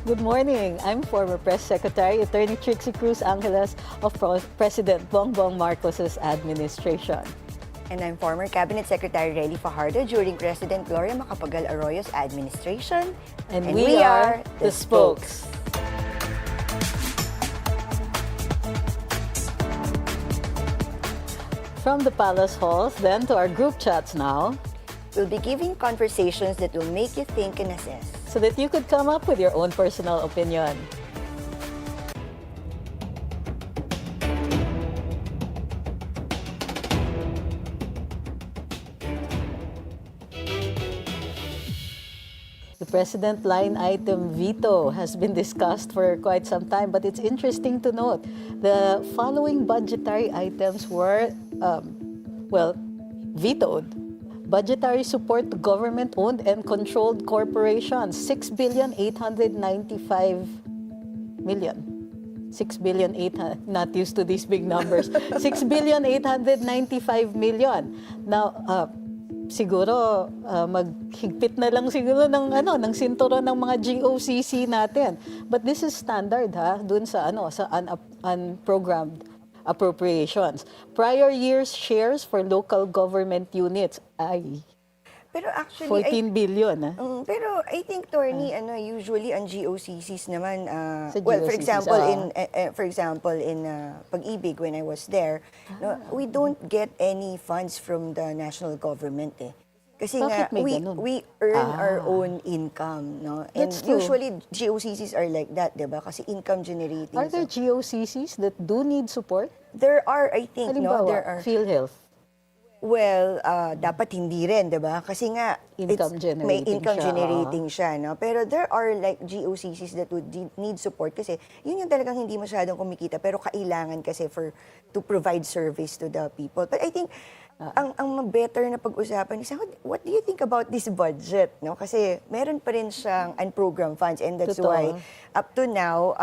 Good morning. I'm former Press Secretary, Attorney Trizie Cruz-Angeles of President Bongbong Marcos's administration. And I'm former Cabinet Secretary Relly Fajardo during President Gloria Macapagal Arroyo's administration. And we are the spokes. From the palace halls, then to our group chats now, We'll be giving conversations that will make you think and assess. so that you could come up with your own personal opinion. The President line item veto has been discussed for quite some time, but it's interesting to note the following budgetary items were, vetoed. Budgetary support to government-owned and controlled corporations, 6,895,000,000. 6,800,000,000, not used to these big numbers. 6,895,000,000. Now, siguro maghigpit na lang siguro ng sinturon ng mga GOCC natin. But this is standard dun sa unprogrammed appropriations. Prior year's shares for local government units ay Pero actually, 14 billion. pero I think, Torny, usually ang GOCCs naman, Sa well, for GOCCs, example, in Pag-ibig, when I was there, no, we don't get any funds from the national government Kasi Bakit may ganun? we earn our own income, no? And That's true. usually GOCCs are like that, 'di ba? Kasi income generating. Are there GOCCs that do need support? There are, I think, Halimbawa, no, there are. PhilHealth. Well, dapat hindi rin, 'di ba? Kasi nga may income generating siya, no? Pero there are like GOCCs that would need support kasi yun yung talagang hindi masyadong kumikita pero kailangan kasi to provide service to the people. But I think ang better na pag-usapan is what do you think about this budget, no? Kasi meron pa rin siyang unprogrammed funds and that's why up to now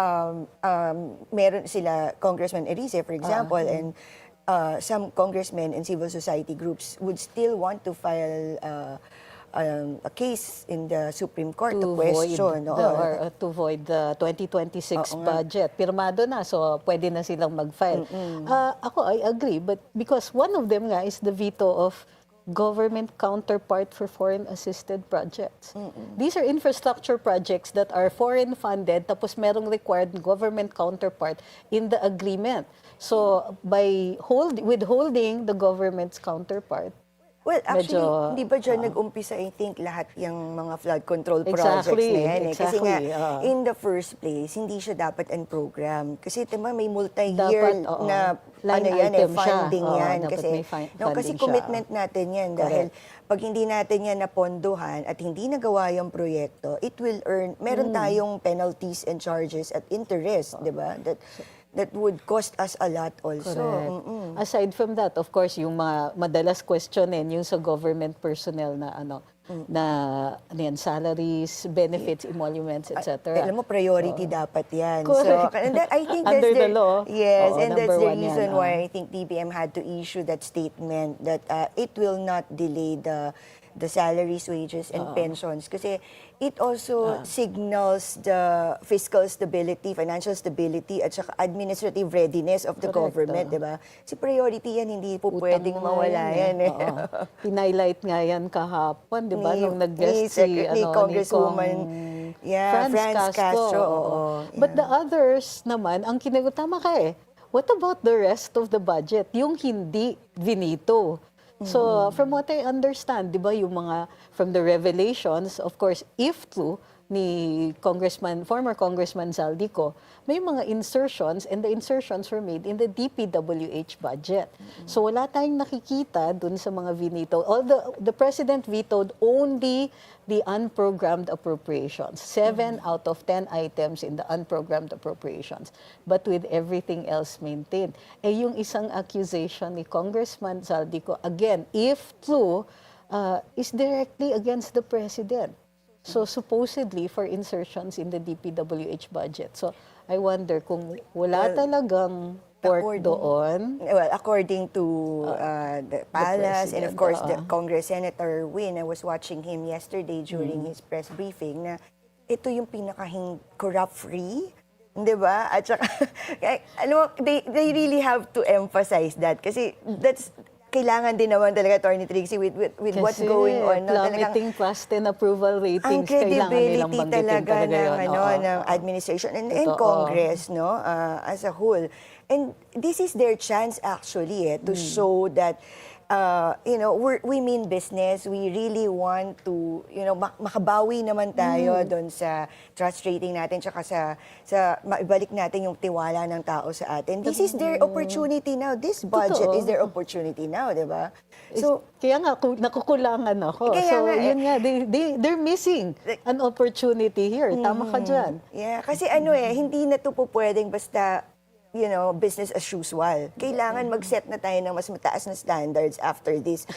meron sila Congressman Erice, for example, and some congressmen and civil society groups would still want to file a case in the Supreme Court to question to void the 2026 budget. Pirmado na, so pwede na silang mag-file. Ako, I agree, but because one of them nga is the veto of government counterpart for foreign-assisted projects. These are infrastructure projects that are foreign-funded, tapos merong required government counterpart in the agreement. So, by withholding the government's counterpart, well, actually, hindi ba dyan nag-umpisa, I think, lahat yung mga flood control projects na yan? Kasi nga, in the first place, hindi siya dapat unprogram. Kasi may multi-year na funding yan. Kasi commitment natin yan. Dahil pag hindi natin yan napondohan at hindi nagawa yung proyekto, it will earn, meron tayong penalties and charges at interest, di ba? That would cost us a lot also. Aside from that, of course, yung mga madalas questionin, yung sa government personnel na salaries, benefits, emoluments, etc. Alam mo, priority dapat yan. Correct. So, and I think Under that's the law. Yes, and that's the reason yan, why I think DBM had to issue that statement that it will not delay the salaries, wages, and pensions. Kasi it also signals the fiscal stability, financial stability, at saka administrative readiness of the government, di ba? Si priority yan, hindi po pwedeng mawala yan. Pinhighlight nga yan kahapon, di ba? Nung nag-guest si Congresswoman Franz Castro. But the others naman, ang tama ka what about the rest of the budget? Yung hindi vinito. So, from what I understand, di ba, yung mga, from the revelations, of course, if true, ni former Congressman Zaldico, may mga insertions, and the insertions were made in the DPWH budget. So, wala tayong nakikita dun sa mga vinito. Although the President vetoed only the unprogrammed appropriations. 7 out of 10 items in the unprogrammed appropriations. But with everything else maintained. Yung isang accusation ni Congressman Zaldico, again, if true, is directly against the President. So supposedly for insertions in the DPWH budget. So I wonder kung wala talagang pork doon. Well, according to the palace and of course the Congress Senator Win, I was watching him yesterday during his press briefing na ito yung corrupt-free, di ba? At saka, ano, they really have to emphasize that kasi that's kailangan din naman talaga, Atty. Trizie, with what's going on. No? Plummeting trust and approval ratings, ang kailangan nilang credibility banggitin talaga yun. ng administration and Congress, no, as a whole. And this is their chance actually to show that we mean business. We really want to, makabawi naman tayo doon sa trust rating natin tsaka sa maibalik natin yung tiwala ng tao sa atin. This is their opportunity now. This budget is their opportunity now, di ba? So, kaya nga, nakukulangan ako. Yun nga, they're missing an opportunity here. Tama ka dyan. Yeah, kasi hindi na ito po pwedeng basta business as usual. Kailangan mag-set na tayo ng mas mataas na standards after this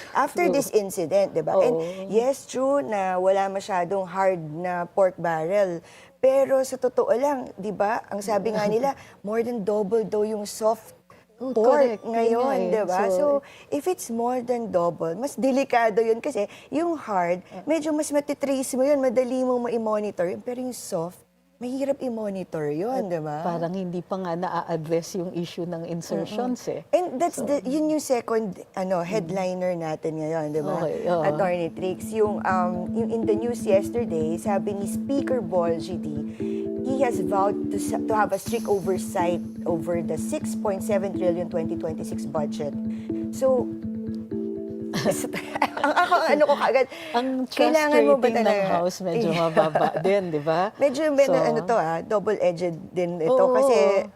incident, di ba? And yes, true na wala masyadong hard na pork barrel. Pero sa totoo lang, di ba, ang sabi nga nila, more than double daw yung soft pork ngayon, di ba? So, if it's more than double, mas delikado yun kasi yung hard, medyo mas matitrace mo yun, madali mo ma-monitor yun. Pero yung soft, mahirap i-monitor yun, di ba? Parang hindi pa nga na-address yung issue ng insertions And that's yun yung second headliner natin ngayon, di ba? Okay, Atty. Trix, yung in the news yesterday, sabi ni Speaker Bolgd, he has vowed to have a strict oversight over the 6.7 trillion 2026 budget. So, ano ko kagad, ang trust kailangan mo ba rating ng House medyo mababa din, di ba? Medyo double-edged din ito kasi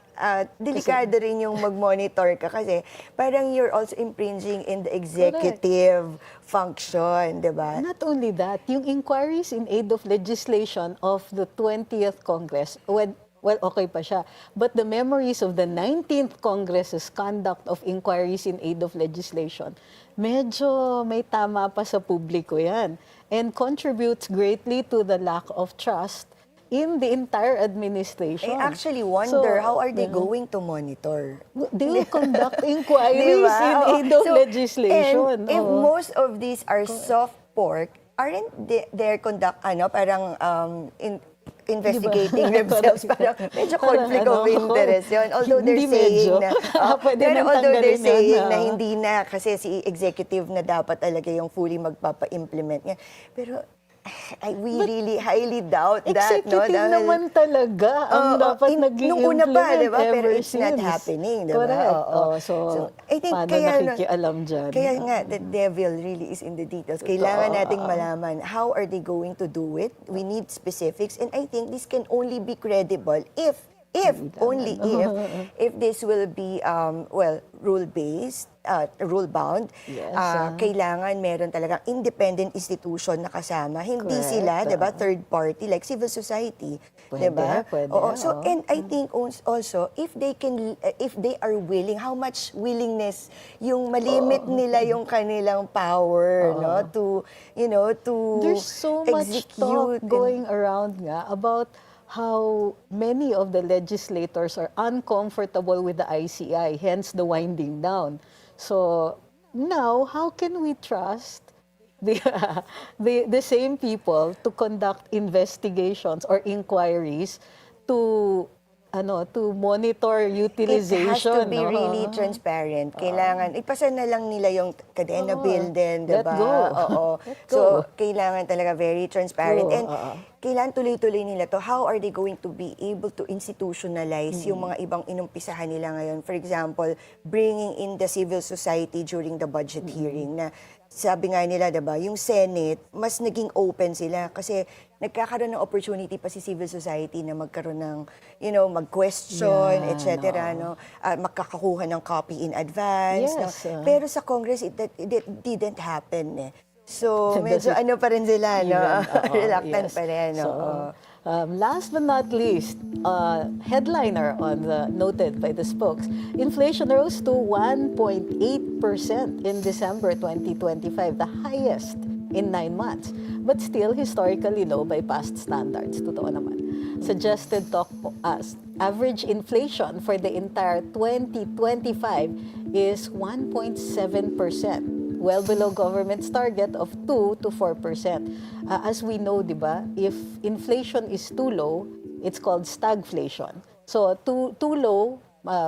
delikado rin yung mag-monitor ka kasi parang you're also impinging in the executive function, di ba? Not only that, yung inquiries in aid of legislation of the 20th Congress, well, okay pa siya. But the memories of the 19th Congress's conduct of inquiries in aid of legislation, medyo may tama pa sa publiko yan. And contributes greatly to the lack of trust in the entire administration. I actually wonder, how are they going to monitor? They will conduct inquiries in aid of legislation. And if most of these are soft pork, aren't they investigating themselves, parang medyo conflict of interest yun. Although they're saying na hindi na kasi si executive na dapat talaga yung fully magpapa-implement niya. Pero we really highly doubt that. Executive naman talaga ang dapat nag-i-implement nung una pa, diba? Pero ever it's not since. happening. Diba? Correct. So, I think paano nakikialam dyan? Kaya nga, the devil really is in the details. Kailangan nating malaman, how are they going to do it? We need specifics. And I think this can only be credible if this will be, rule-based, rule-bound, kailangan meron talagang independent institution na kasama. Hindi sila, di ba, third party, like civil society. Di ba? So, and I think also, if they are willing, how much willingness yung malimit nila yung kanilang power, no, to There's so much talk going around nga about how many of the legislators are uncomfortable with the ICI, hence the winding down. So now, how can we trust the same people to conduct investigations or inquiries to monitor utilization? It has to be really transparent. Kailangan, ipasa na lang nila yung kadena bill din, diba? Let go. So, kailangan talaga very transparent. And kailangan tuloy-tuloy nila to. How are they going to be able to institutionalize yung mga ibang inumpisahan nila ngayon? For example, bringing in the civil society during the budget hearing na sabi nga nila, diba, yung Senate, mas naging open sila kasi nagkakaroon ng opportunity pa si civil society na magkaroon ng, mag-question, etc. Makakakuha ng copy in advance. Yes, Pero sa Congress, it didn't happen. So, medyo pa rin sila, reluctant pa rin. Last but not least, headliner noted by the spokes, inflation rose to 1.8% in December 2025, the highest in 9 months, but still historically low by past standards. Totoo naman. Suggested average inflation for the entire 2025 is 1.7%. well below government's target of 2 to 4%. As we know, di ba, if inflation is too low, it's called stagflation. So too low,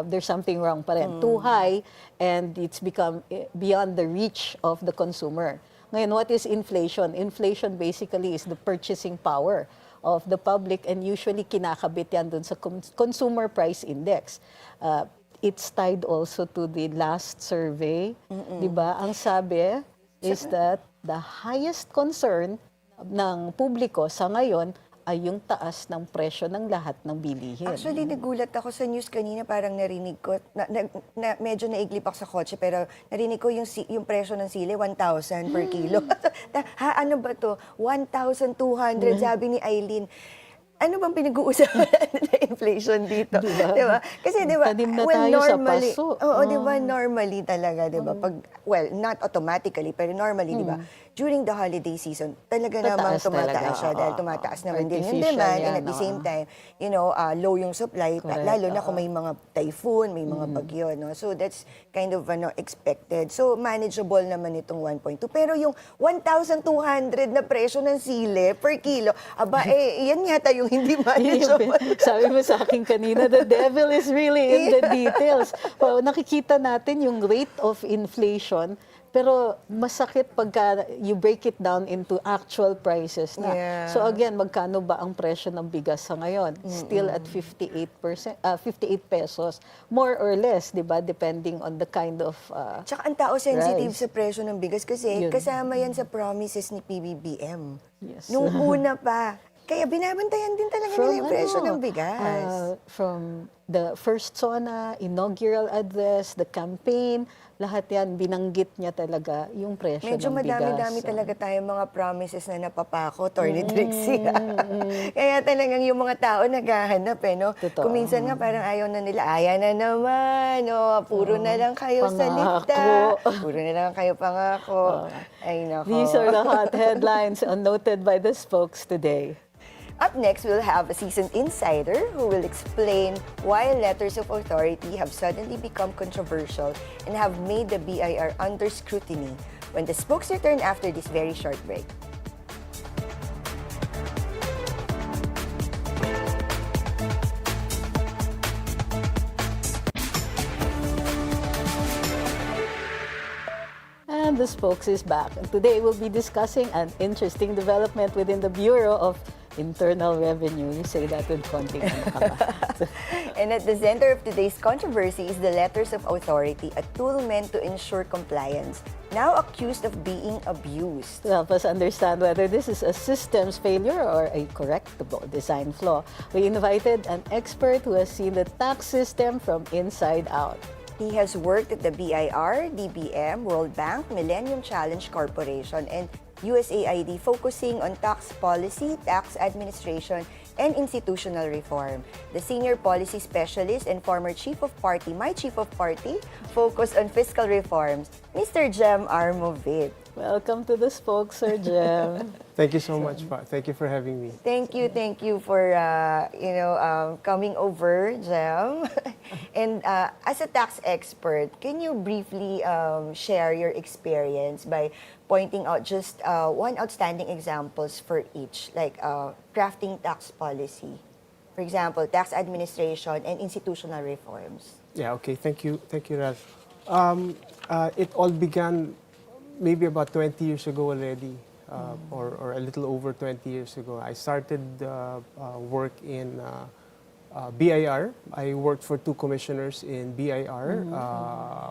there's something wrong pa rin. Too high, and it's become beyond the reach of the consumer. Ngayon, what is inflation? Inflation basically is the purchasing power of the public, and usually kinakabit yan dun sa consumer price index. It's tied also to the last survey, di ba? Ang sabi is that the highest concern ng publiko sa ngayon ay yung taas ng presyo ng lahat ng bilihin. Actually, nagulat ako sa news kanina, parang narinig ko, medyo naiglip ako sa kotse, pero narinig ko yung presyo ng sili, 1,000 per kilo. Ha, ano ba to? 1,200, sabi ni Eileen. Ano bang pinag-uusapan na inflation dito? Diba? Kasi diba, Tanim na tayo sa paso. Oo, diba, normally talaga, diba? Pag, well, not automatically, pero normally, diba, during the holiday season, talaga namang tumataas siya dahil tumataas naman din yung demand, and at the same time, you know, low yung supply, lalo na kung may mga typhoon, may mga bagyo, no? So that's kind of expected. So manageable naman itong 1.2. Pero yung 1,200 na presyo ng sili per kilo, aba, yan yata yung hindi manageable. Sabi mo sa akin kanina, the devil is really in the details. Nakikita natin yung rate of inflation, pero masakit pagka you break it down into actual prices na. Yeah. So again, magkano ba ang presyo ng bigas sa ngayon? Still at 58 pesos, more or less, 'di ba? Depending on the kind of Tsaka ang tao sensitive rice. sa presyo ng bigas kasi Yun. kasama yan sa promises ni PBBM. Yes. Nung una pa. Kaya binabantayan din talaga nila yung presyo ng bigas. From the first SONA, inaugural address, the campaign, lahat yan, binanggit niya talaga yung presyo Medyo ng bigas. Medyo madami-dami talaga tayong mga promises na napapako, Atty. Trizie. Kaya talagang yung mga tao naghahanap, no? Totoo. Kung minsan nga parang ayaw na nila, ayan na naman, puro na lang kayo Pangako. salita. Puro na lang kayo pangako. Ay, nako. These are the hot headlines noted by the spokes today. Up next, we'll have a seasoned insider who will explain why letters of authority have suddenly become controversial and have made the BIR under scrutiny when the spokes return after this very short break. And the spokes is back. And today we'll be discussing an interesting development within the Bureau of Internal Revenue. You say that with konting And at the center of today's controversy is the letters of authority, a tool meant to ensure compliance, now accused of being abused. To help us understand whether this is a systems failure or a correctable design flaw, we invited an expert who has seen the tax system from inside out. He has worked at the BIR, DBM, World Bank, Millennium Challenge Corporation, and USAID, focusing on tax policy, tax administration, and institutional reform. The senior policy specialist and former chief of party, my chief of party, focused on fiscal reforms, Mr. Jem Armovit. Welcome to the spokes, Sir Jem. Thank you so much. Thank you for having me. Thank you for coming over, Jem. And as a tax expert, can you briefly share your experience by pointing out just one outstanding examples for each, like crafting tax policy, for example, tax administration and institutional reforms? Yeah. Okay. Thank you, Ralph. It all began maybe about 20 years ago already, or a little over 20 years ago. I started work in BIR. I worked for two commissioners in BIR,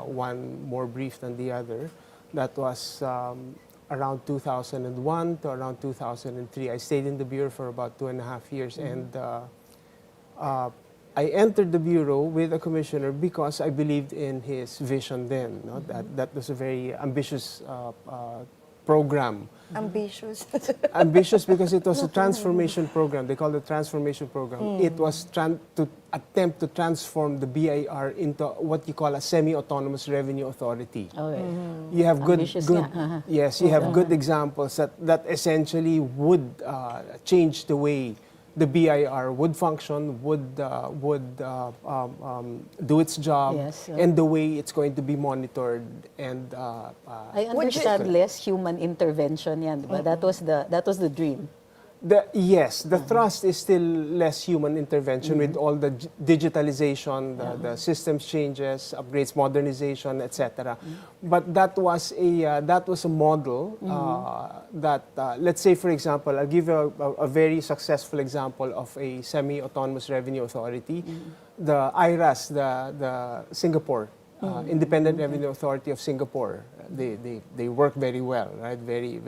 one more brief than the other. That was around 2001 to around 2003. I stayed in the Bureau for about 2.5 years, and I entered the Bureau with a commissioner because I believed in his vision then. No? That was a very ambitious program. Ambitious. Ambitious because it was a transformation program. They call it transformation program. It was to attempt to transform the BIR into what you call a semi-autonomous revenue authority. Okay. You have good Ambitious yes, you have good examples that essentially would change the way the BIR would function, would do its job, Yes, and the way it's going to be monitored. And I understand less human intervention yan, diba? That was the dream. Yes, the thrust is still less human intervention with all the digitalization, the systems changes, upgrades, modernization, etc. But that was a model that, let's say, for example, I'll give you a very successful example of a semi-autonomous revenue authority, the IRAS, the Singapore. Independent Revenue Authority of Singapore. They work very well, right? Very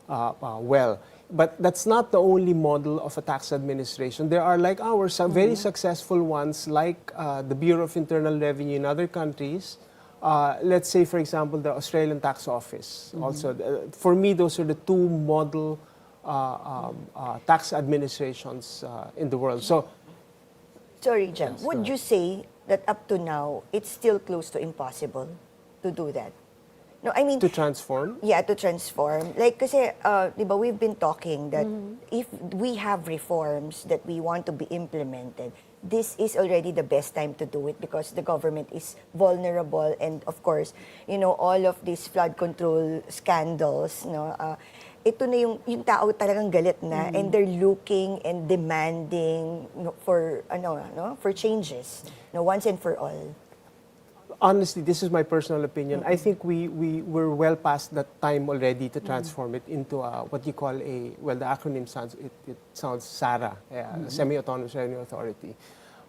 well. But that's not the only model of a tax administration. There are, like ours, very successful ones, like the Bureau of Internal Revenue in other countries. Let's say, for example, the Australian Tax Office. Also, for me, those are the two model tax administrations in the world. So, Sorry, Jem. Would you say that up to now, it's still close to impossible to do that? No, I mean, to transform? Yeah, to transform. Like, kasi, di ba, we've been talking that if we have reforms that we want to be implemented, this is already the best time to do it because the government is vulnerable and, of course, you know, all of these flood control scandals, no, ito na yung tao talagang galit na and they're looking and demanding for, for changes, once and for all. Honestly, this is my personal opinion. I think we're well past that time already to transform it into what you call the acronym sounds, it sounds SARA, Semi-Autonomous Revenue Authority.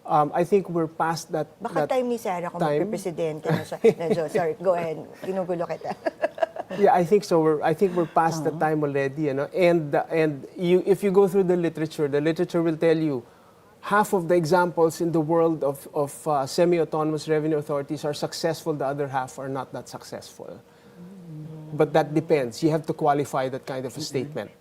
I think we're past that. Baka that time ni Sarah kung time. magpe-presidente na siya. Sorry, go ahead. Ginugulo kita. Yeah, I think so. I think we're past that time already, you know. And if you go through the literature will tell you half of the examples in the world of semi-autonomous revenue authorities are successful, the other half are not that successful. But that depends. You have to qualify that kind of a statement.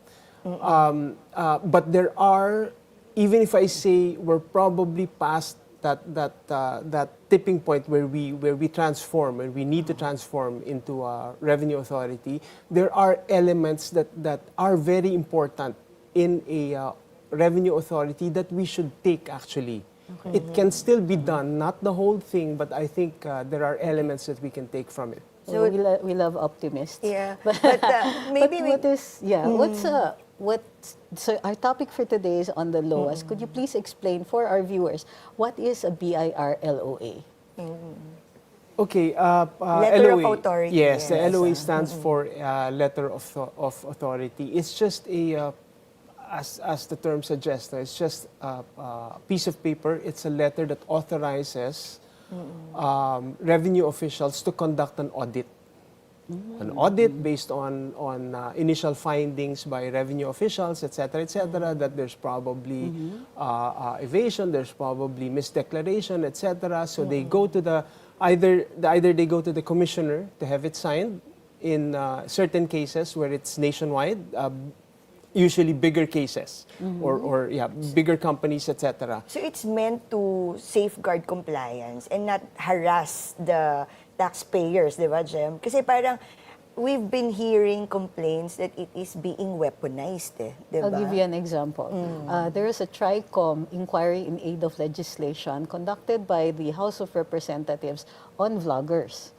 But there are, even if I say we're probably past that tipping point where we transform, and we need to transform into a revenue authority, there are elements that are very important in a revenue authority that we should take actually. Okay. It can still be done, not the whole thing, but I think there are elements that we can take from it. So we love optimists. Yeah, but maybe so our topic for today is on the LOAs. Could you please explain for our viewers what is a BIR LOA? Okay, Letter LOA, of authority. Yes, the LOA stands for Letter of Authority. It's just as the term suggests, it's just a piece of paper. It's a letter that authorizes revenue officials to conduct an audit. An audit based on initial findings by revenue officials, etc., that there's probably evasion, there's probably misdeclaration, etc. So they go to either they go to the commissioner to have it signed in certain cases where it's nationwide, usually bigger cases or bigger companies, etc. So it's meant to safeguard compliance and not harass the taxpayers, di ba, Jem? Kasi parang we've been hearing complaints that it is being weaponized, di ba? I'll give you an example. There is a TRICOM inquiry in aid of legislation conducted by the House of Representatives on vloggers.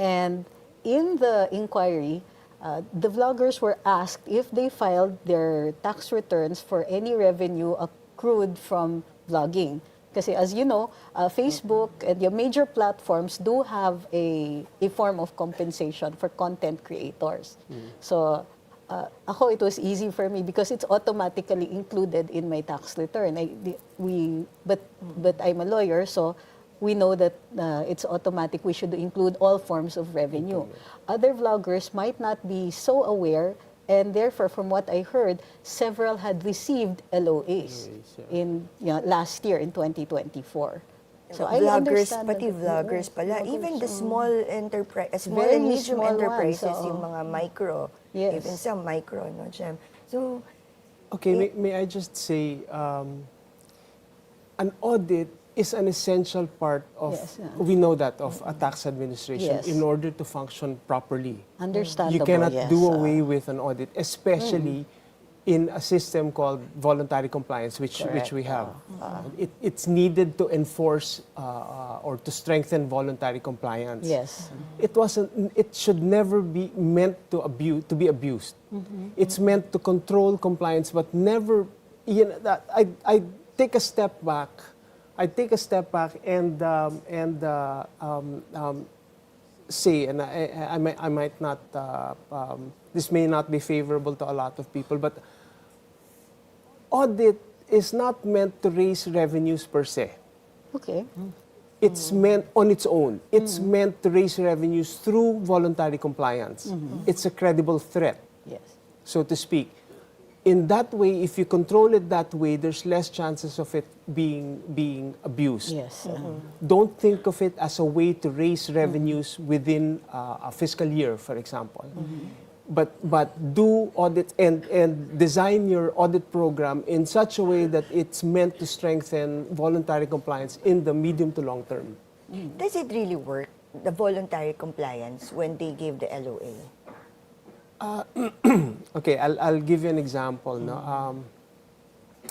And in the inquiry, the vloggers were asked if they filed their tax returns for any revenue accrued from vlogging. Kasi as you know, Facebook and your major platforms do have a form of compensation for content creators. So ako, it was easy for me because it's automatically included in my tax return. But I'm a lawyer, so we know that it's automatic. We should include all forms of revenue. Other vloggers might not be so aware, and therefore, from what I heard, several had received LOAs in last year in 2024. So I understand pati vloggers pala, even the small small and medium enterprises, yung mga micro, even some micro, no, Jem. So, okay, may I just say, an audit is an essential part of, we know that, of a tax administration in order to function properly. Understandable, You cannot do away with an audit, especially in a system called voluntary compliance, which we have. It's needed to enforce or to strengthen voluntary compliance. Yes. It should never be meant to be abused. It's meant to control compliance, but never. I take a step back. And say, and I might not. This may not be favorable to a lot of people, but audit is not meant to raise revenues per se. Okay. It's meant on its own. It's meant to raise revenues through voluntary compliance. It's a credible threat, Yes. so to speak. In that way, if you control it that way, there's less chances of it being abused. Yes. Don't think of it as a way to raise revenues within a fiscal year, for example. But do audit and design your audit program in such a way that it's meant to strengthen voluntary compliance in the medium to long term. Does it really work, the voluntary compliance, when they gave the LOA? Okay, I'll give you an example. No?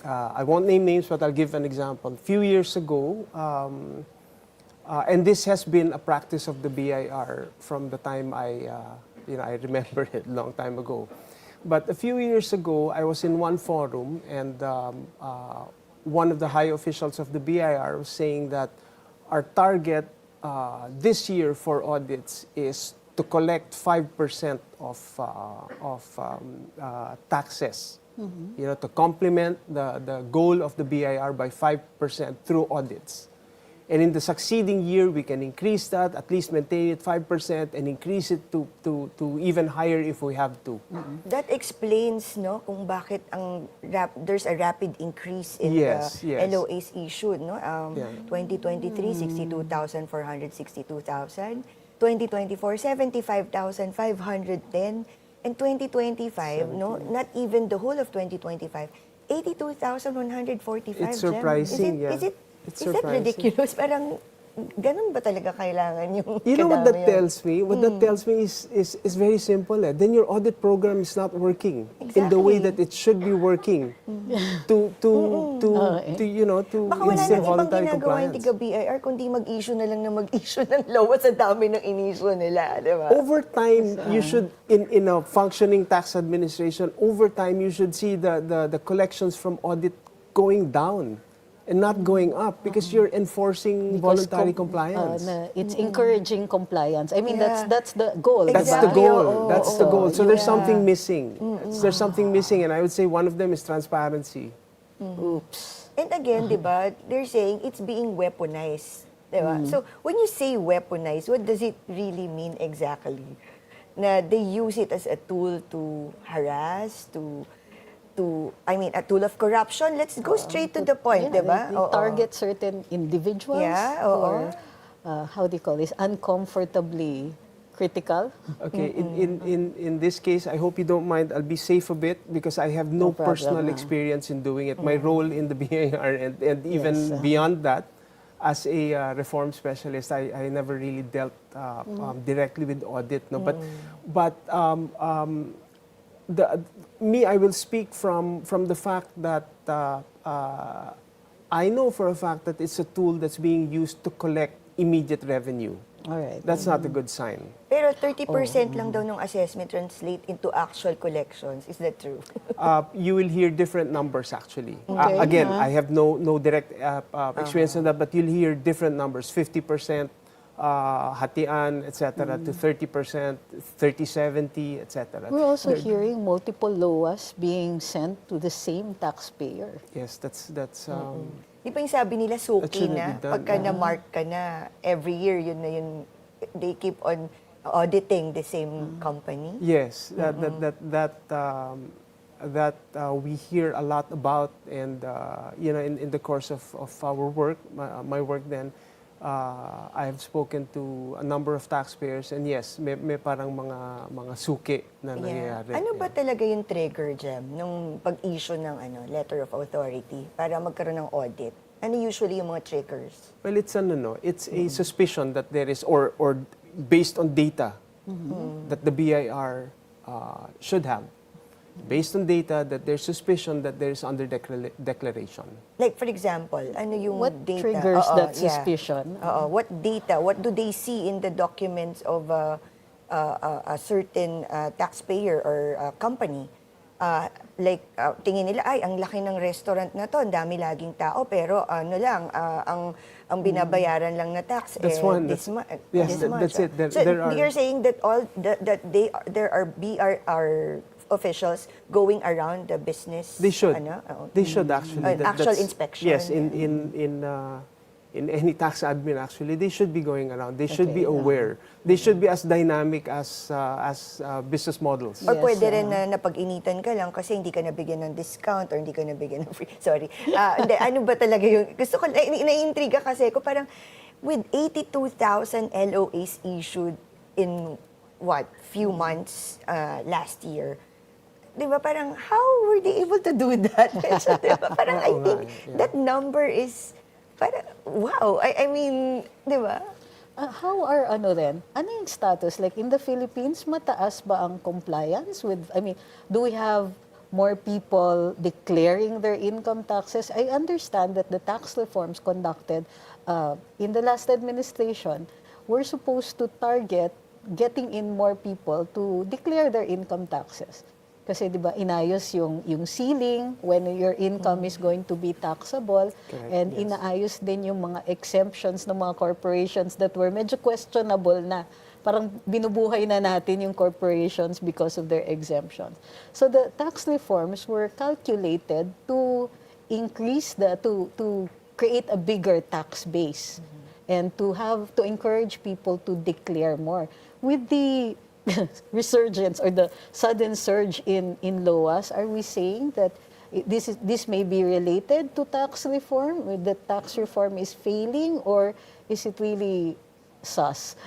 I won't name names, but I'll give an example. A few years ago, and this has been a practice of the BIR from the time I remember it a long time ago. But a few years ago, I was in one forum, and one of the high officials of the BIR was saying that our target this year for audits is to collect 5% of taxes, to complement the goal of the BIR by 5% through audits. And in the succeeding year, we can increase that, at least maintain it 5% and increase it to even higher if we have to. That explains, no, kung bakit there's a rapid increase in Yes, the yes. LOAs issued, no? 2023, 62,462,000. 2024, 75,510. And 2025, no, not even the whole of 2025, 82,145. It's surprising, Jem. Is It's that surprising. ridiculous? Parang, ganun ba talaga kailangan yung You know what that kadami yun? tells me? What that tells me is very simple. Then your audit program is not working in the way that it should be working to Baka wala instill nang ibang voluntary ginagawa yung compliance. tiga-BIR kundi mag-issue na lang na mag-issue ng LOA sa dami ng in-issue nila, di ba? Over time, you should, in a functioning tax administration, over time you should see the collections from audit going down and not going up because you're enforcing voluntary compliance. It's encouraging compliance. I mean, Yeah. that's the goal. That's the Exactly. goal. That's the goal. So there's Yeah. something missing. There's something missing, and I would say one of them is transparency. Oops. And again, di ba, they're saying it's being weaponized. Di ba? So, when you say weaponized, what does it really mean exactly? Na they use it as a tool to harass, a tool of corruption. Let's go straight to the point, di ba? They target certain individuals Yeah, who are, how do you call this, uncomfortably critical. Okay, in this case, I hope you don't mind. I'll be safe a bit because I have no problem, personal experience in doing it. My role in the BIR and even Yes, beyond that, as a reform specialist, I never really dealt directly with audit. No, but I will speak from the fact that I know for a fact that it's a tool that's being used to collect immediate revenue. All right. That's not a good sign. Pero 30% lang daw ng assessment translate into actual collections. Is that true? You will hear different numbers actually. Okay. Again, I have no direct experience on that, but you'll hear different numbers: 50%, hatian, etc., to 30%, 30-70, etc. We're also hearing multiple LOAs being sent to the same taxpayer. Yes, that's Di ba yung sabi nila That suki shouldn't na? be done, Pagka na-mark ka na, every year, yun na yun, they keep on auditing the same company. yes, that we hear a lot about, and in the course of our work, my work then, I have spoken to a number of taxpayers, and yes, may parang mga suki na nangyayari. Ano ba talaga yung trigger, Jem, nung pag-issue ng letter of authority para magkaroon ng audit? Ano usually yung mga triggers? Well, it's a suspicion that there is, or based on data that the BIR should have, based on data that there's suspicion that there's under-declaration. Like, for example, ano yung What data? triggers Oo, that yeah. suspicion? What data, what do they see in the documents of a certain taxpayer or company? Tingin nila, ay, ang laki ng restaurant na to, ang dami laging tao, pero ano lang, ang binabayaran lang na tax, That's one. this much. That's it. So There are- you're saying that there are BIR officials going around the business? They should. Oo. They should actually. Actual That's- inspection. Yes, in any tax admin actually, they should be going around. They should be aware. They should be as dynamic as business models. Or Yes, pwede rin na napag-initan ka lang kasi hindi ka nabigyan ng discount or hindi ka nabigyan ng free. Sorry. Hindi, ano ba talaga yung... Gusto ko, naiintriga kasi ko parang with 82,000 LOAs issued in few months last year, di ba parang how were they able to do that? So, di ba, parang I think that number is parang wow. I mean, di ba? How are ano yung status? Like in the Philippines, mataas ba ang compliance with, do we have more people declaring their income taxes? I understand that the tax reforms conducted in the last administration were supposed to target getting in more people to declare their income taxes. Kasi 'di ba inayos yung ceiling when your income is going to be taxable. Correct, And yes. inaayos din yung mga exemptions ng mga corporations that were medyo questionable na. Parang binubuhay na natin yung corporations because of their exemptions. So the tax reforms were calculated to increase to create a bigger tax base and to encourage people to declare more. With the resurgence or the sudden surge in LOAs, are we saying that this may be related to tax reform? The tax reform is failing, or is it really sus?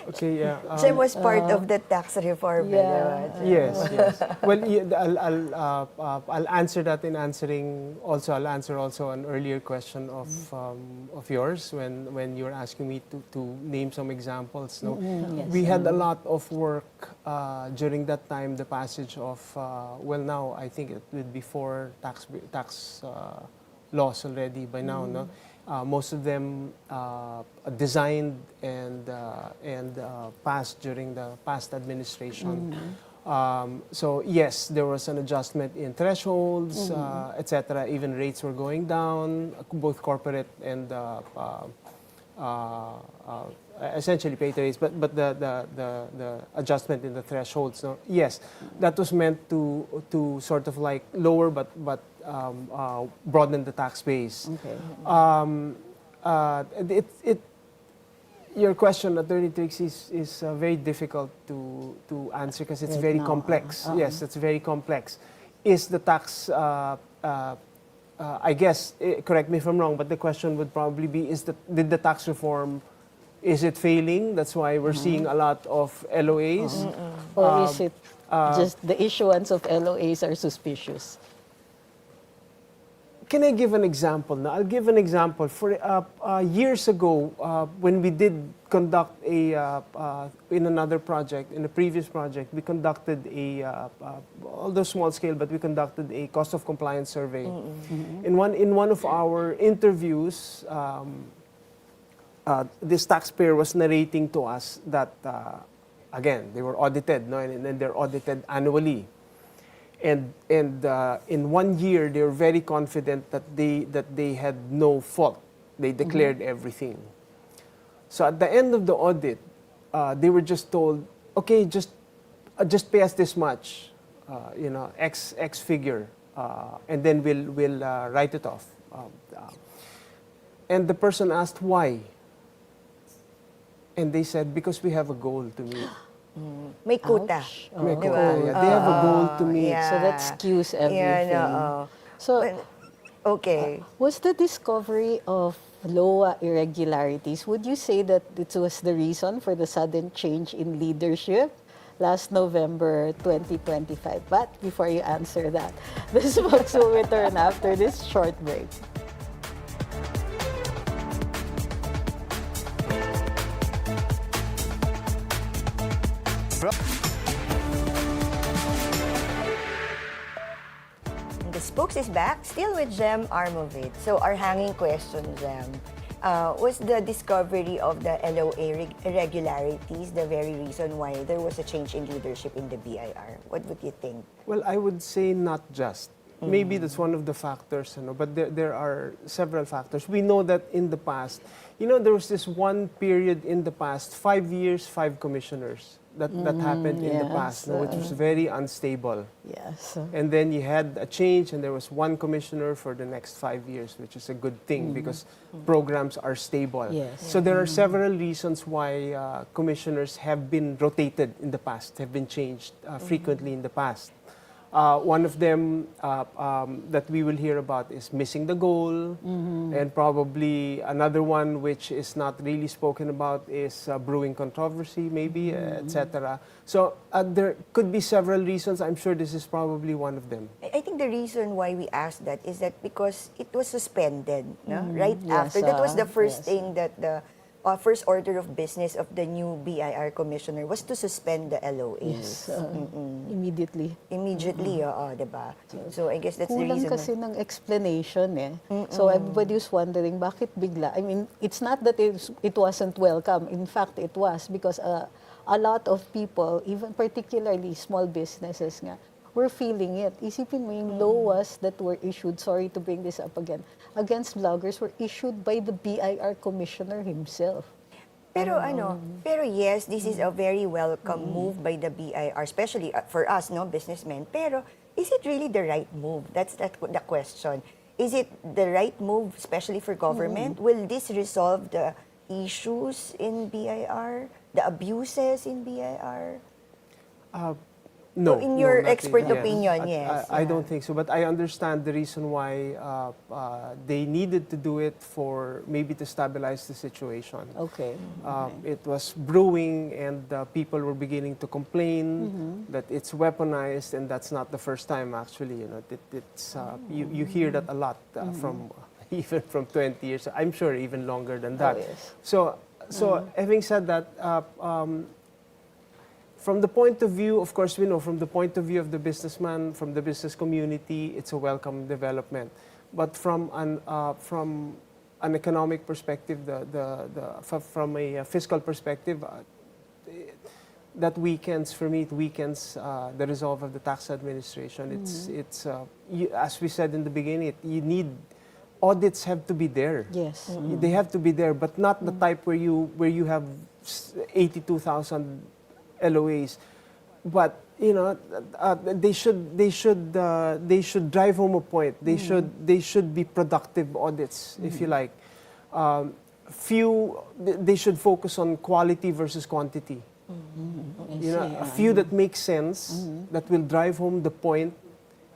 Okay, yeah. So it was part of the tax reform. Yeah. Yes, yes. Well, I'll answer that in answering also. I'll answer also an earlier question of yours when you were asking me to name some examples. No, Yes. we had a lot of work during that time. The passage of now I think it would be 4 tax laws already by now. No. Most of them designed and passed during the past administration. So yes, there was an adjustment in thresholds, etc. Even rates were going down, both corporate and essentially paid rates. But the adjustment in the thresholds. No? Yes, that was meant to sort of like lower but broaden the tax base. Okay. Your question, Attorney Trizie, is very difficult to answer because it's Right very now, complex. Yes, it's very complex. Is the tax, I guess, correct me if I'm wrong, but the question would probably be, did the tax reform, is it failing? That's why we're seeing a lot of LOAs. Or is it just the issuance of LOAs are suspicious? Can I give an example? Now, I'll give an example. For years ago, when we did conduct in another project, in a previous project, we conducted although small scale, but we conducted a cost of compliance survey. In one of our interviews, this taxpayer was narrating to us that, again, they were audited, no, and they're audited annually. And in 1 year, they were very confident that they had no fault. They declared everything. So at the end of the audit, they were just told, okay, just pay us this much, X figure, and then we'll write it off. And the person asked why, and they said because we have a goal to meet. May quota. Ouch. May Di quota, ba? yeah. They have a goal to meet. Yeah. So that skews everything. Yeah, So, okay. was the discovery of LOA irregularities, would you say that it was the reason for the sudden change in leadership last November 2025? But before you answer that, the smokes will return after this short break. Spokes is back, still with Jem Armovit. So our hanging question, Jem, was the discovery of the LOA irregularities the very reason why there was a change in leadership in the BIR? What would you think? Well, I would say not just. Maybe that's one of the factors, but there are several factors. We know that in the past, there was this one period in the past, 5 years, 5 commissioners that happened in the past, which was very unstable. Yes. And then you had a change, and there was one commissioner for the next 5 years, which is a good thing because programs are stable. Yes. So there are several reasons why commissioners have been rotated in the past, have been changed frequently in the past. One of them that we will hear about is missing the goal, and probably another one which is not really spoken about is brewing controversy, maybe, etc. So there could be several reasons. I'm sure this is probably one of them. I think the reason why we asked that is that because it was suspended, no? Right Yes, after. That was the first yes. thing that the first order of business of the new BIR commissioner was to suspend the LOAs. Yes. Immediately. Immediately, diba? So I guess that's the Kulang reason. kasi ng explanation eh. So everybody was wondering, bakit bigla? I mean, it's not that it wasn't welcome. In fact, it was because a lot of people, even particularly small businesses nga, were feeling it. Isipin mo yung LOAs that were issued, sorry to bring this up again, against vloggers were issued by the BIR commissioner himself. Pero pero yes, this is a very welcome move by the BIR, especially for us, no, businessmen. Pero is it really the right move? That's the question. Is it the right move, especially for government? Will this resolve the issues in BIR, the abuses in BIR? No. In your not expert really. opinion, yes. I don't think so, but I understand the reason why they needed to do it for maybe to stabilize the situation. Okay. It was brewing, and people were beginning to complain that it's weaponized, and that's not the first time actually. It's you hear that a lot from even from 20 years. I'm sure even longer than that. Oh, yes. So having said that. From the point of view, of course, we know from the point of view of the businessman, from the business community, it's a welcome development. But from an economic perspective, from a fiscal perspective, that weakens, for me, it weakens the resolve of the tax administration. It's as we said in the beginning, you need audits have to be there. Yes. They have to be there, but not the type where you have 82,000 LOAs, but they should drive home a point. They should be productive audits, if you like. They should focus on quality versus quantity. A few that make sense, that will drive home the point,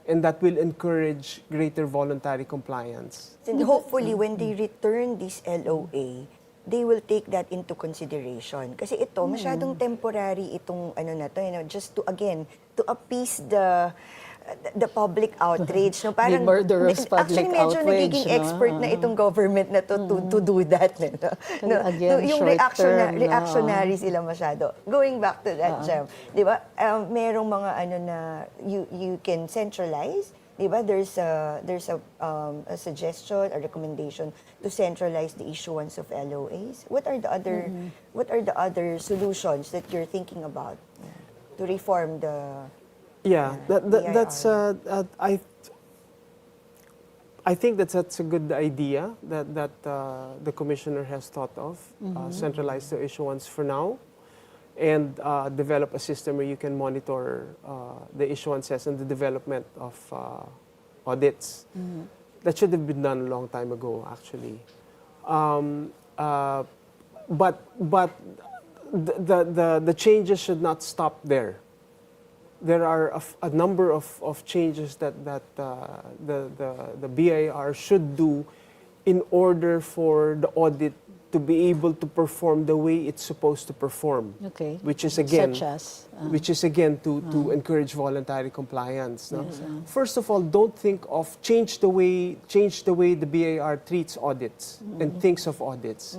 and that will encourage greater voluntary compliance. And hopefully, when they return this LOA, they will take that into consideration. Kasi ito, masyadong temporary itong just to appease the public outrage. No? The murderous public actually, medyo outrage, nagiging expert na itong government na to do that. Again, yung short-term reactionary sila masyado. Going back to that, Jem, di ba, merong mga you can centralize. Diba? There's a suggestion, a recommendation to centralize the issuance of LOAs. What are the other solutions that you're thinking about to reform the? Yeah, that's I think that's a good idea that the commissioner has thought of. Centralize the issuance for now, and develop a system where you can monitor the issuances and the development of audits. That should have been done a long time ago, actually. But the changes should not stop there. There are a number of changes that the BIR should do in order for the audit to be able to perform the way it's supposed to perform. Okay. Which is again, Such as? To encourage voluntary compliance. No? Yes, First of all, don't think of change the way the BIR treats audits and thinks of audits.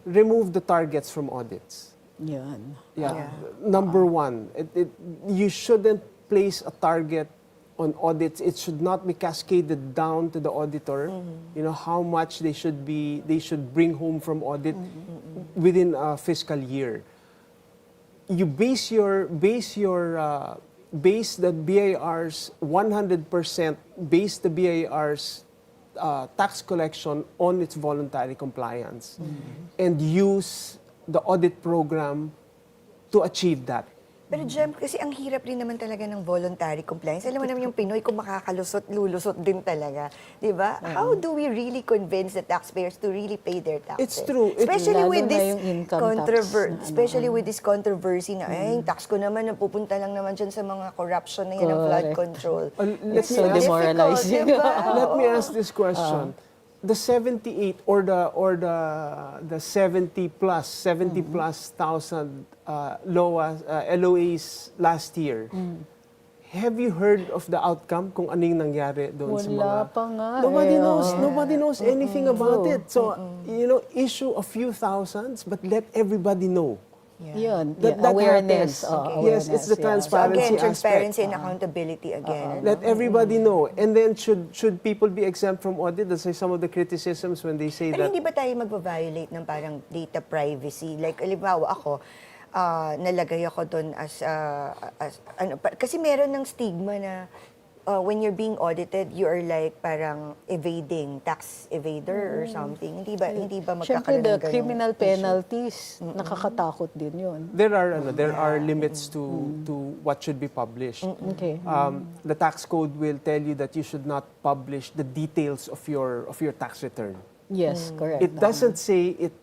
Remove the targets from audits. Yan. Yeah. Number one, you shouldn't place a target on audits, it should not be cascaded down to the auditor. You know how much they should bring home from audit within a fiscal year. You base the BIR's 100%, base the BIR's tax collection on its voluntary compliance, and use the audit program to achieve that. Pero Jem, kasi ang hirap rin naman talaga ng voluntary compliance. Alam mo naman yung Pinoy, kung makakalusot, lulusot din talaga. Di ba? How do we really convince the taxpayers to really pay their taxes? It's true. Especially Lalo with na this yung income tax. especially with this controversy na, yung tax ko naman, napupunta lang naman dyan sa mga corruption na yan ng flood Correct. control. Let So me ask, demoralizing. Diba? let me ask this question. The 78 or the 70 plus thousand LOAs last year. Have you heard of the outcome kung anong nangyari doon sa mga... Wala pa nga. Nobody knows anything about it. So, issue a few thousands, but let everybody know. Yun, That awareness. happens. Yes, it's the So transparency again, aspect. transparency and accountability again. Let everybody know. And then, should people be exempt from audit? That's like some of the criticisms when they say Pero that... hindi ba tayo magbabiolate ng parang data privacy? Like, halimbawa ako, nalagay ako doon as kasi meron ng stigma na when you're being audited, you are like parang tax evader or something. Hindi ba Siyempre, magkakaroon the ng ganung criminal issue? penalties, nakakatakot din yun. There are limits to what should be published. Okay. The tax code will tell you that you should not publish the details of your tax return. Yes, correct. It doesn't say it.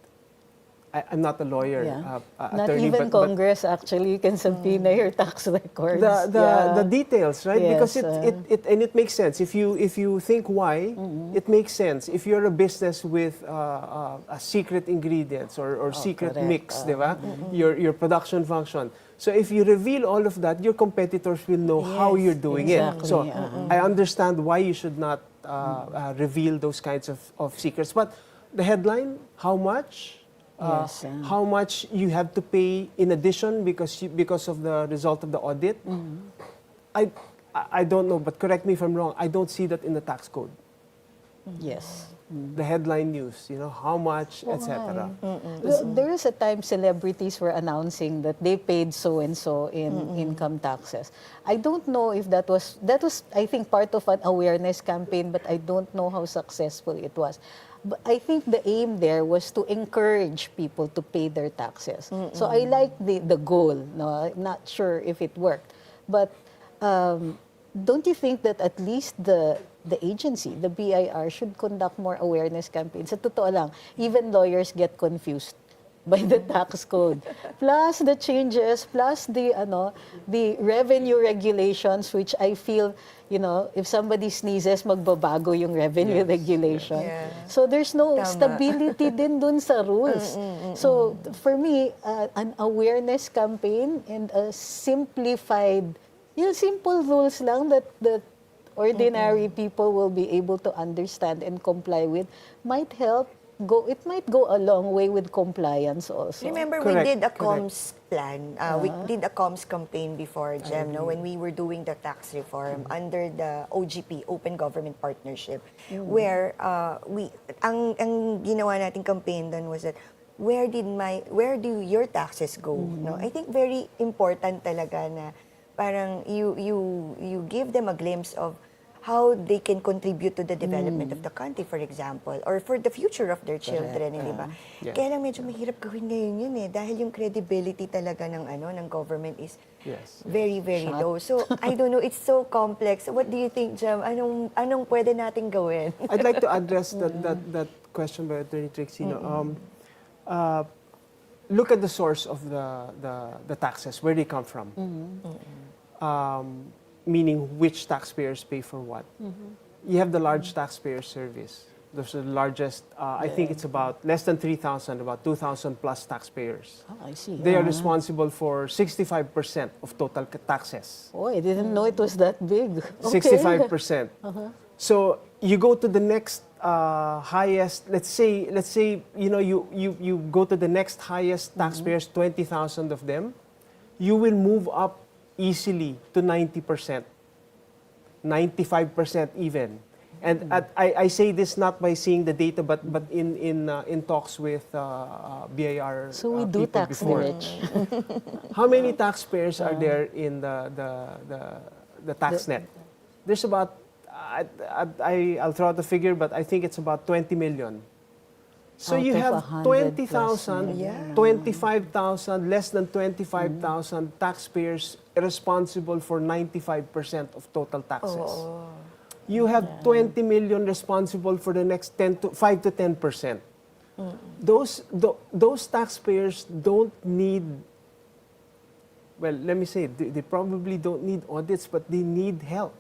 I'm not a lawyer, Yeah. Not attorney, even but Congress actually can subpoena your tax records. the details, right? Yes, Because it makes sense. If you think why, it makes sense. If you're a business with a secret ingredients or secret correct. mix, di ba? Your production function. So if you reveal all of that, your competitors will know how you're doing exactly. it. So I understand why you should not reveal those kinds of secrets. But the headline, how much? Yes, How much you have to pay in addition because of the result of the audit. I don't know, but correct me if I'm wrong. I don't see that in the tax code. Yes. The headline news, how much, etc. There is a time celebrities were announcing that they paid so and so in income taxes. I don't know if that was I think part of an awareness campaign, but I don't know how successful it was. But I think the aim there was to encourage people to pay their taxes. So I like the goal. No, I'm not sure if it worked, but don't you think that at least the agency, the BIR, should conduct more awareness campaigns? Sa totoo lang, even lawyers get confused by the tax code. Plus the changes, plus the revenue regulations, which I feel, if somebody sneezes, magbabago yung revenue regulation. Yeah. So there's no Tama. stability din dun sa rules. So for me, an awareness campaign and a simplified, simple rules lang that ordinary people will be able to understand and comply with might help. It might go a long way with compliance also. Remember, Correct, we did a correct. comms plan. We did a comms campaign before, Jem, when we were doing the tax reform under the OGP, Open Government Partnership, where ang ginawa nating campaign doon was that where do your taxes go? No, I think very important talaga na parang you give them a glimpse of how they can contribute to the development of the country, for example, or for the future of their children, di ba? Yeah. Kaya lang medyo mahirap gawin ngayon yun dahil yung credibility talaga ng government is Yes. very, very low. So, I don't know, it's so complex. What do you think, Jem? Anong pwede nating gawin? I'd like to address that question by Attorney Trizie. Look at the source of the taxes, where they come from. Meaning which taxpayers pay for what. You have the large taxpayer service. Those are the largest, I think it's about less than 3,000, about 2,000 plus taxpayers. Oh, I see. They are responsible for 65% of total taxes. Oh, I didn't know it was that big. Okay. 65%. So you go to the next highest, let's say you go to the next highest taxpayers, 20,000 of them, you will move up easily to 90%. 95% even. And I say this not by seeing the data, but in talks with BIR So we do people tax the before. rich. How many taxpayers are there in the tax net? There's about, I'll throw out the figure, but I think it's about 20 million. So Out you of have 100 plus 20,000, million. 25,000, less than 25,000 taxpayers responsible for 95% of total taxes. You have 20 million responsible for the next 5 to 10%. Those taxpayers don't need, well, let me say, they probably don't need audits, but they need help.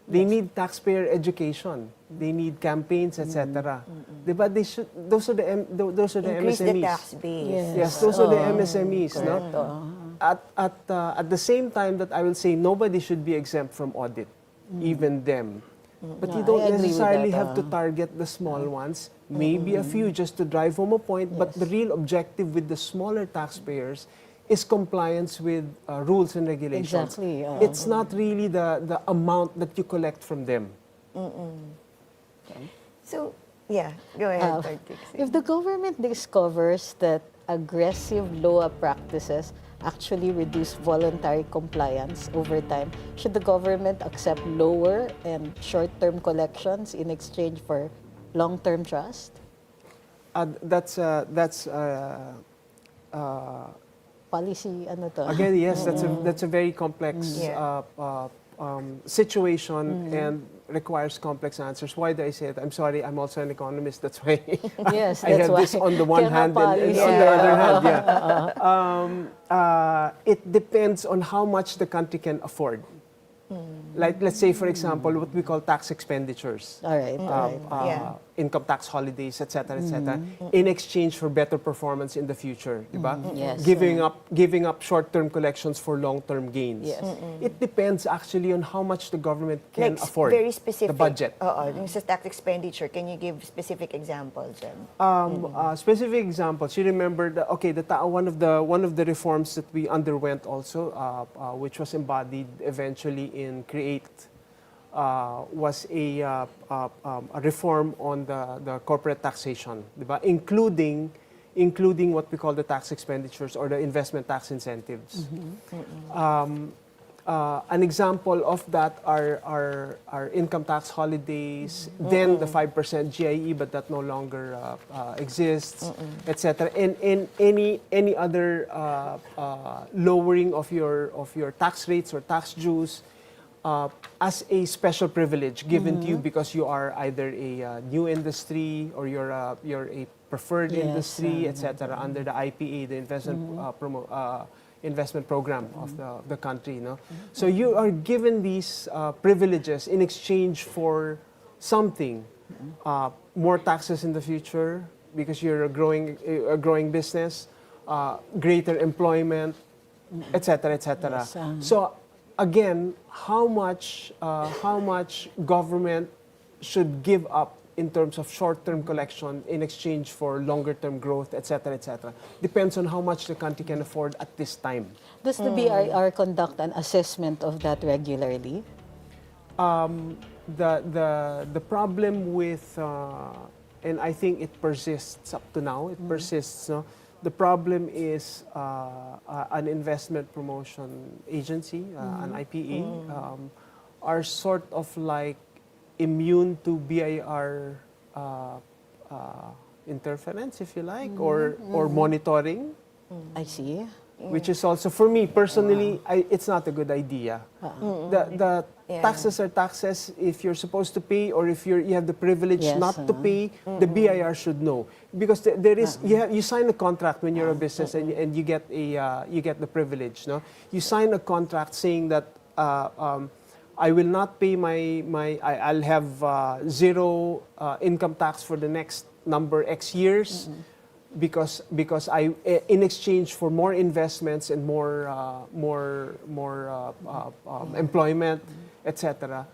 They need taxpayer education. They need campaigns, etc. But they should. Those are the Increase MSMEs. the tax base. Yes, those are the MSMEs. No? At the same time that I will say nobody should be exempt from audit, even them. But you I don't agree with necessarily that, have to target the small ones. Maybe a few just to drive home a point. But the real objective with the smaller taxpayers is compliance with rules and regulations. Exactly. It's not really the amount that you collect from them. So, yeah, go ahead, Taxi. If the government discovers that aggressive LOA practices actually reduce voluntary compliance over time, should the government accept lower and short-term collections in exchange for long-term trust? That's Policy, ano to? again, yes, that's a very complex Yeah. situation and requires complex answers. Why do I say it? I'm sorry, I'm also an economist. That's why Yes, I that's have why. this on the one Kaya hand and on policy. the other hand. Yeah. It depends on how much the country can afford. Like, let's say, for example, what we call tax expenditures. All right, all right. Yeah. Income tax holidays, etc., etc., in exchange for better performance in the future, diba? Yes. Giving up short-term collections for long-term gains. Yes. It depends actually on how much the government can Like, afford. very specific. The budget. Yung sa tax expenditure, can you give specific examples? Specific examples. You remember one of the reforms that we underwent also, which was embodied eventually in Create, was a reform on the corporate taxation, diba? Including what we call the tax expenditures or the investment tax incentives. An example of that are income tax holidays, then the 5% GIE, but that no longer exists, etc. And any other lowering of your tax rates or tax dues as a special privilege given to you because you are either a new industry or you're a preferred Yes, industry, etc. Under the IPA, the investment program of the country, you know. So you are given these privileges in exchange for something, more taxes in the future because you're a growing business, greater employment, etc., etc. Yes, So again, how much government should give up in terms of short-term collection in exchange for longer-term growth, etc., depends on how much the country can afford at this time. Does the BIR conduct an assessment of that regularly? The problem with, and I think it persists up to now, it persists, no? The problem is an investment promotion agency, an IPA, are sort of like immune to BIR interference, if you like, or monitoring, I see. which is also, for me personally, it's not a good idea. The taxes are taxes. If you're supposed to pay or if you have the privilege Yes, not to pay, the BIR should know. Because there is, you sign a contract when you're a business and you get the privilege. No? You sign a contract saying that I will not pay I'll have zero income tax for the next number X years because I, in exchange for more investments and more employment, etc.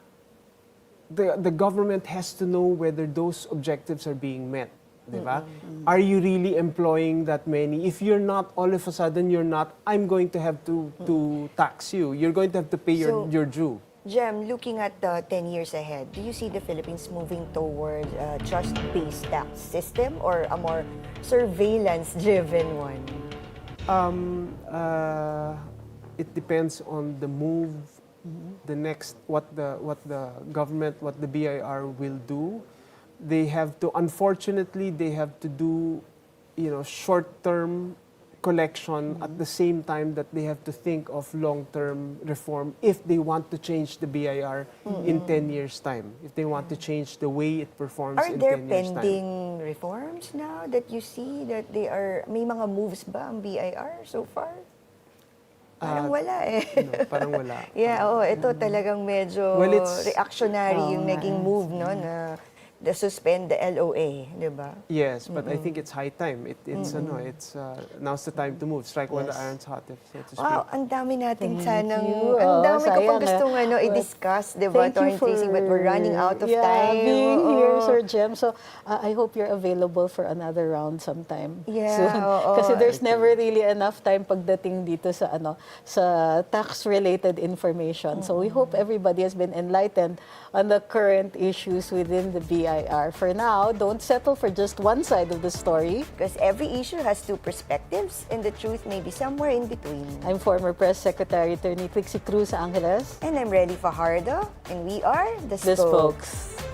The government has to know whether those objectives are being met. Diba? Are you really employing that many? If you're not, all of a sudden you're not, I'm going to have to tax you. You're going to have to pay your due. Jem, looking at 10 years ahead, do you see the Philippines moving toward a trust-based tax system or a more surveillance-driven one? It depends on the move, the next, what the government, what the BIR will do. They have to, unfortunately, they have to do, short-term collection at the same time that they have to think of long-term reform if they want to change the BIR in 10 years' time, if they want to change the way it performs Are in there 10 years' time. pending reforms now that you see that they are, may mga moves ba ang BIR so far? Parang wala eh. No, parang wala. Yeah, ito talagang medyo Well, it's- reactionary yung naging move, no, na suspend the LOA, di ba? Yes, but I think it's high time. It's now's the time to move. Strike while the iron's hot, so to speak. Wow, ang dami natin sanang, you. ang dami ko Sayang, pang gustong i-discuss, di ba, Atty. Trizie, but we're running out of time. being Oo. here, Sir Jem. So, I hope you're available for another round sometime Yeah, soon. oo. Kasi there's never really enough time pagdating dito sa sa tax-related information. So, we hope everybody has been enlightened on the current issues within the BIR. For now, don't settle for just one side of the story. Because every issue has two perspectives and the truth may be somewhere in between. I'm former Press Secretary Attorney Trizie Cruz-Angeles. And I'm Relly Fajardo, and we are The The Spokes. Spokes.